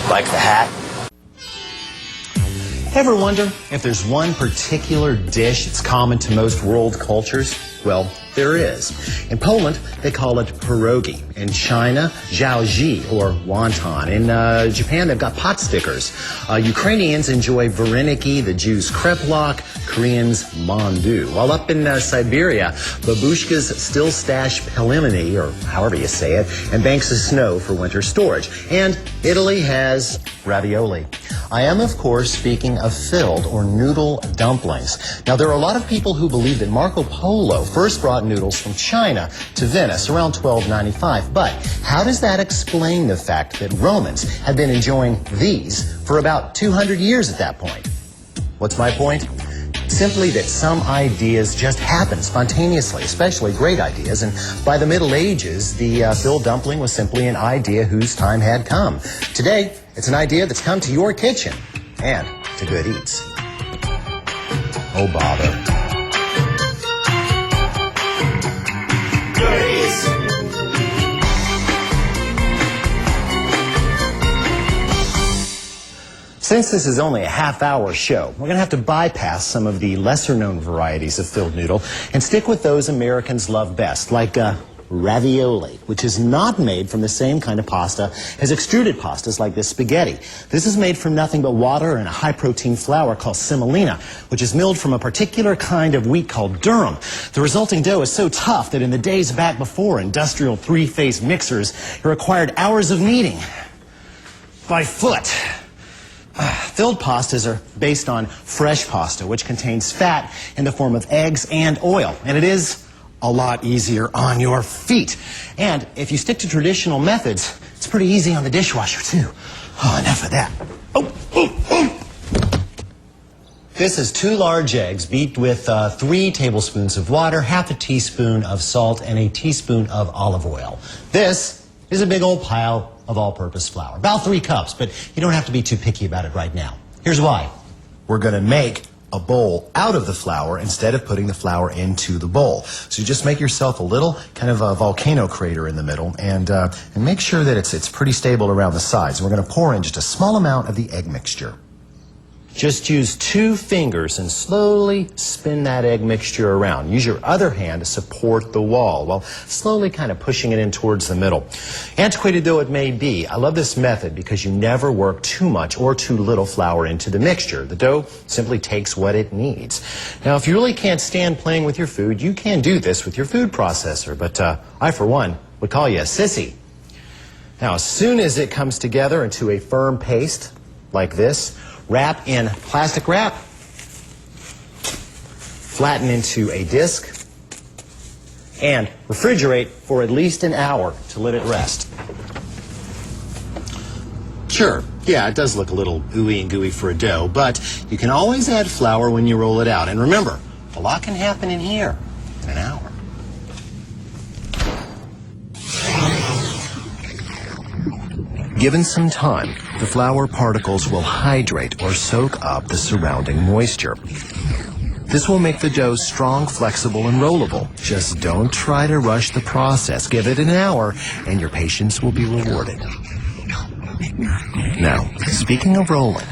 Like the hat? Ever wonder if there's one particular dish that's common to most world cultures? Well, there is. In Poland, they call it pierogi. In China, jiaozi, or wonton. In Japan, they've got pot stickers. Ukrainians enjoy vareniki, the Jews kreplach, Koreans mandu. While up in Siberia, babushkas still stash pelimeni, or however you say it, and banks of snow for winter storage. And Italy has ravioli. I am, of course, speaking of filled or noodle dumplings. Now, there are a lot of people who believe that Marco Polo first brought noodles from China to Venice around 1295. But how does that explain the fact that Romans had been enjoying these for about 200 years at that point? What's my point? Simply that some ideas just happen spontaneously, especially great ideas. And by the Middle Ages, the filled dumpling was simply an idea whose time had come. Today, it's an idea that's come to your kitchen and to Good Eats. Oh, bother. Good Eats. Since this is only a half-hour show, we're going to have to bypass some of the lesser-known varieties of filled noodle and stick with those Americans love best, like ravioli, which is not made from the same kind of pasta as extruded pastas like this spaghetti. This is made from nothing but water and a high-protein flour called semolina, which is milled from a particular kind of wheat called durum. The resulting dough is so tough that in the days back before industrial three-phase mixers, it required hours of kneading by foot. Filled pastas are based on fresh pasta, which contains fat in the form of eggs and oil. And it is a lot easier on your feet. And if you stick to traditional methods, it's pretty easy on the dishwasher, too. Oh, enough of that. This is 2 large eggs beat with 3 tablespoons of water, half a teaspoon of salt, and a teaspoon of olive oil. This is a big old pile of all-purpose flour. About 3 cups, but you don't have to be too picky about it right now. Here's why. We're going to make a bowl out of the flour instead of putting the flour into the bowl. So you just make yourself a little kind of a volcano crater in the middle and make sure that it's pretty stable around the sides. And we're going to pour in just a small amount of the egg mixture. Just use 2 fingers and slowly spin that egg mixture around. Use your other hand to support the wall while slowly kind of pushing it in towards the middle. Antiquated though it may be, I love this method because you never work too much or too little flour into the mixture. The dough simply takes what it needs. Now, if you really can't stand playing with your food, you can do this with your food processor, but I, for one, would call you a sissy. Now, as soon as it comes together into a firm paste like this, wrap in plastic wrap, flatten into a disc, and refrigerate for at least an hour to let it rest. Sure, yeah, it does look a little ooey and gooey for a dough, but you can always add flour when you roll it out. And remember, a lot can happen in here in an hour. Given some time, the flour particles will hydrate or soak up the surrounding moisture. This will make the dough strong, flexible, and rollable. Just don't try to rush the process. Give it an hour, and your patience will be rewarded. Now, speaking of rolling,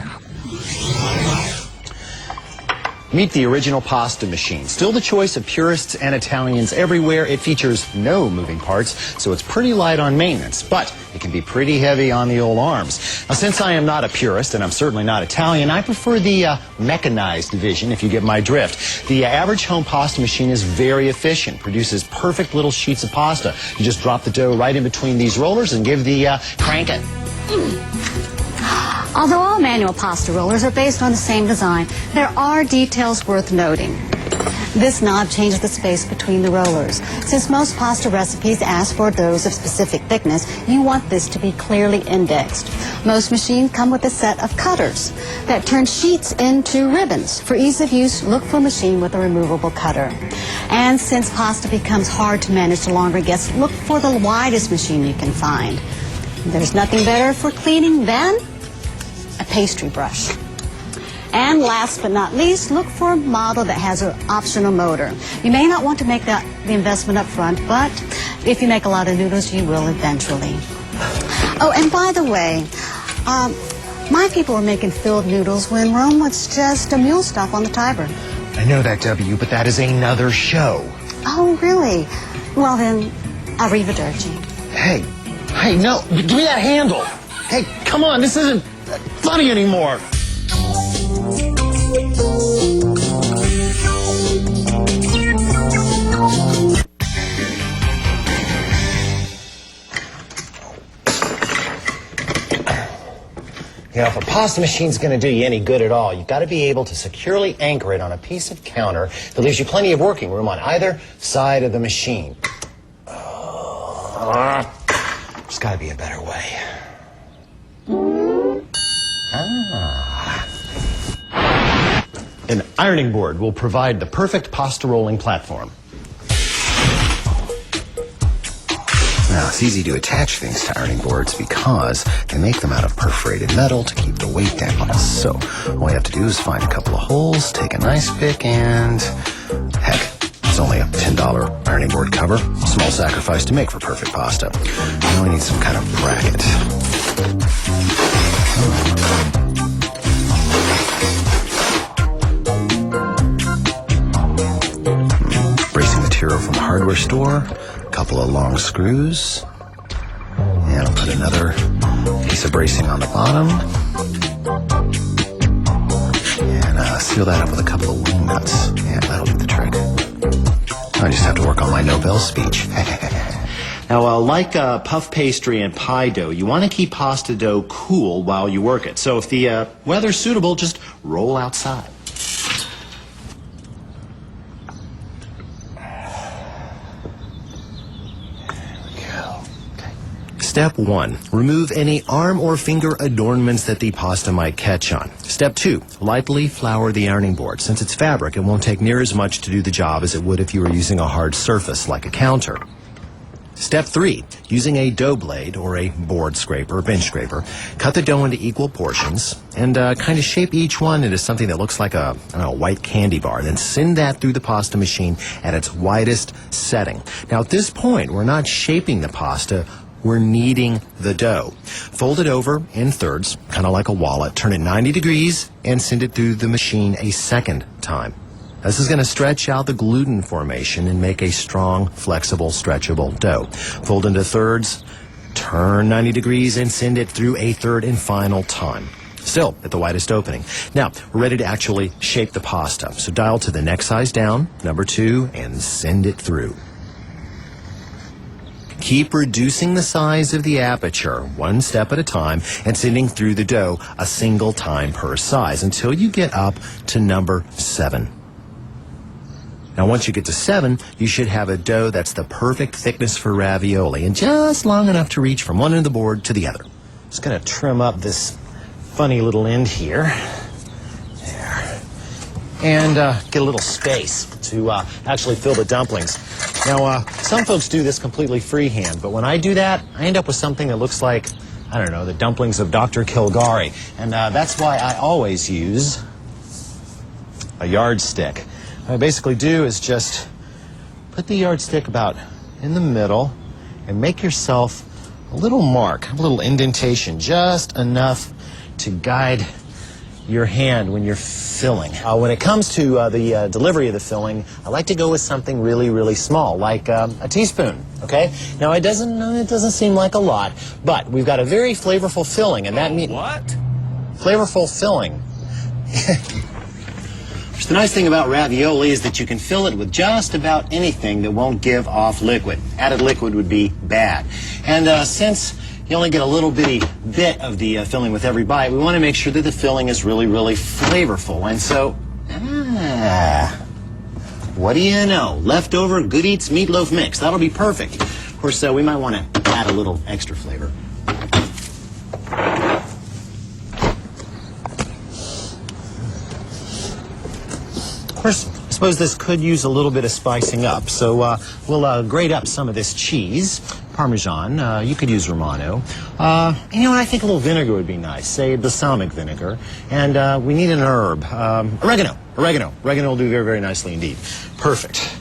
meet the original pasta machine. Still the choice of purists and Italians everywhere. It features no moving parts, so it's pretty light on maintenance, but it can be pretty heavy on the old arms. Now, since I am not a purist, and I'm certainly not Italian, I prefer the mechanized division, if you get my drift. The average home pasta machine is very efficient, produces perfect little sheets of pasta. You just drop the dough right in between these rollers and give the crank it. Although all manual pasta rollers are based on the same design, there are details worth noting. This knob changes the space between the rollers. Since most pasta recipes ask for doughs of specific thickness, you want this to be clearly indexed. Most machines come with a set of cutters that turn sheets into ribbons. For ease of use, look for a machine with a removable cutter. And since pasta becomes hard to manage to longer guests, look for the widest machine you can find. There's nothing better for cleaning than a pastry brush. And last but not least, look for a model that has an optional motor. You may not want to make the investment up front, but if you make a lot of noodles, you will eventually. Oh, and by the way, My people were making filled noodles when Rome was just a mule stop on the Tiber. I know that, W, but that is another show. Oh, really? Well, then, arrivederci. Hey, no, give me that handle. Hey, come on, this isn't funny anymore. You know, if a pasta machine's going to do you any good at all, you've got to be able to securely anchor it on a piece of counter that leaves you plenty of working room on either side of the machine. There's got to be a better way. An ironing board will provide the perfect pasta rolling platform. Now, it's easy to attach things to ironing boards because they make them out of perforated metal to keep the weight down. So all you have to do is find a couple of holes, take a nice pick, and heck, it's only a $10 ironing board cover. Small sacrifice to make for perfect pasta. You only need some kind of bracket. Bracing material from the hardware store. Couple of long screws, and I'll put another piece of bracing on the bottom, and seal that up with a couple of wing nuts. Yeah, that'll do the trick. I just have to work on my Nobel speech. Now, like puff pastry and pie dough, you want to keep pasta dough cool while you work it. So if the weather's suitable, just roll outside. Step 1. Remove any arm or finger adornments that the pasta might catch on. Step 2. Lightly flour the ironing board. Since it's fabric, it won't take near as much to do the job as it would if you were using a hard surface like a counter. Step 3. Using a dough blade or a board scraper or bench scraper, cut the dough into equal portions and kind of shape each one into something that looks like a white candy bar. Then send that through the pasta machine at its widest setting. Now, at this point, we're not shaping the pasta. We're kneading the dough. Fold it over in thirds, kind of like a wallet. Turn it 90 degrees and send it through the machine a second time. This is going to stretch out the gluten formation and make a strong, flexible, stretchable dough. Fold into thirds, turn 90 degrees and send it through a third and final time. Still at the widest opening. Now, we're ready to actually shape the pasta. So dial to the next size down, number 2, and send it through. Keep reducing the size of the aperture one step at a time and sending through the dough a single time per size until you get up to number 7. Now, once you get to 7, you should have a dough that's the perfect thickness for ravioli and just long enough to reach from one end of the board to the other. Just going to trim up this funny little end here. There. And get a little space to actually fill the dumplings. Now, some folks do this completely freehand, but when I do that, I end up with something that looks like, I don't know, the dumplings of Dr. Kilgari. And that's why I always use a yardstick. What I basically do is just put the yardstick about in the middle and make yourself a little mark, a little indentation, just enough to guide your hand when you're filling. When it comes to the delivery of the filling, I like to go with something really, really small, like a teaspoon, okay? Now, it doesn't seem like a lot, but we've got a very flavorful filling, and that means... What? Flavorful filling. The nice thing about ravioli is that you can fill it with just about anything that won't give off liquid. Added liquid would be bad. And since you only get a little bitty bit of the filling with every bite, we want to make sure that the filling is really, really flavorful. And so, what do you know? Leftover Good Eats meatloaf mix. That'll be perfect. Of course, we might want to add a little extra flavor. Of course, I suppose this could use a little bit of spicing up. So we'll grate up some of this cheese. Parmesan, you could use Romano. You know what, I think a little vinegar would be nice, say balsamic vinegar. And we need an herb, oregano. Oregano will do very, very nicely indeed. Perfect.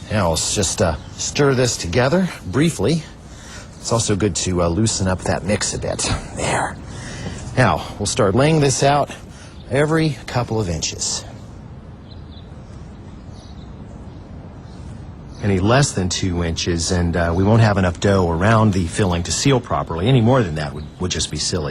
Now let's just stir this together briefly. It's also good to loosen up that mix a bit. There. Now, we'll start laying this out every couple of inches. Any less than 2 inches, and we won't have enough dough around the filling to seal properly. Any more than that would just be silly.